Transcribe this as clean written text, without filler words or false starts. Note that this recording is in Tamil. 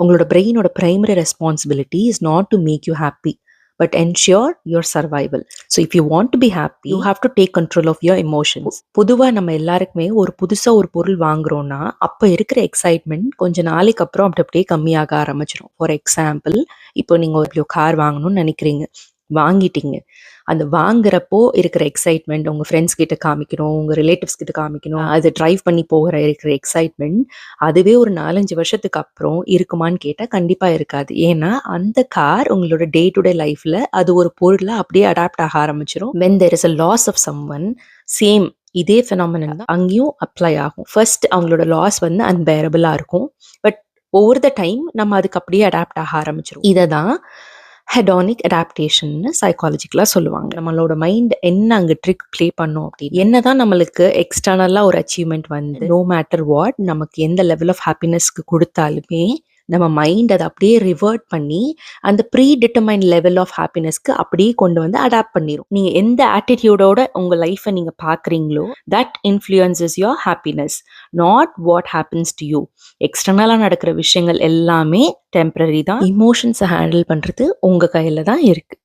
உங்களோட பிரெயினோட primary responsibility is not to make you happy but ensure your survival. So if you want to be happy, you have to take control of your emotions. பொதுவா நம்ம எல்லாருக்குமே ஒரு புதுசா ஒரு பொருள் வாங்குறோம்னா அப்ப இருக்கிற எக்ஸைட்மெண்ட் கொஞ்ச நாளைக்கு அப்புறம் அப்படியே கம்மியாக ஆரம்பிச்சிடும். ஃபார் எக்ஸாம்பிள், இப்போ நீங்க ஒரு கார் வாங்கணும்னு நினைக்கிறீங்க, வாங்கிட்டீங்க. அந்த வாங்குறப்போ இருக்கிற எக்ஸைட்மெண்ட் உங்க ஃப்ரெண்ட்ஸ் கிட்ட காமிக்கணும், உங்க ரிலேட்டிவ்ஸ் கிட்ட காமிக்கணும், அது டிரைவ் பண்ணி போகிற இருக்கிற எக்ஸைட்மெண்ட் அதுவே ஒரு 4-5 வருஷத்துக்கு அப்புறம் இருக்குமான்னு கேட்டா கண்டிப்பா இருக்காது. ஏன்னா அந்த கார் உங்களோட டே டு டே லைஃப்ல அது ஒரு பொருளா அப்படியே அடாப்ட் ஆக ஆரம்பிச்சிடும். when there is a loss of someone, same இதே phenomenon தான் அங்கேயும் அப்ளை ஆகும். ஃபர்ஸ்ட் அவங்களோட லாஸ் வந்து அன்பேரபிளா இருக்கும், பட் ஓவர் த டைம் நம்ம அதுக்கு அப்படியே அடாப்ட் ஆக ஆரம்பிச்சிடும். இதை தான் ஹெடானிக் அடாப்டேஷன்னு சைக்காலஜிக்கலாக சொல்லுவாங்க. நம்மளோட மைண்ட் என்ன அங்கே ட்ரிக் ப்ளே பண்ணும் அப்படின்னு, என்னதான் நம்மளுக்கு எக்ஸ்டர்னலாக ஒரு அச்சீவ்மெண்ட் வந்து நோ மேட்டர் வாட் நமக்கு எந்த லெவல் ஆஃப் ஹாப்பினஸ்க்கு கொடுத்தாலுமே நம்ம மைண்ட் அதை அப்படியே ரிவர்ட் பண்ணி அந்த ப்ரீ டிட்டர்மைன் லெவல் ஆஃப் ஹாப்பினஸ்க்கு அப்படியே கொண்டு வந்து அடாப்ட் பண்ணிடும். நீங்கள் எந்த ஆட்டிடியூடோட உங்கள் லைஃப்பை நீங்கள் பார்க்குறீங்களோ that influences your happiness, not what happens to you. எக்ஸ்டர்னலாக நடக்கிற விஷயங்கள் எல்லாமே டெம்பரரி தான். இமோஷன்ஸை ஹேண்டில் பண்ணுறது உங்கள் கையில் தான் இருக்குது.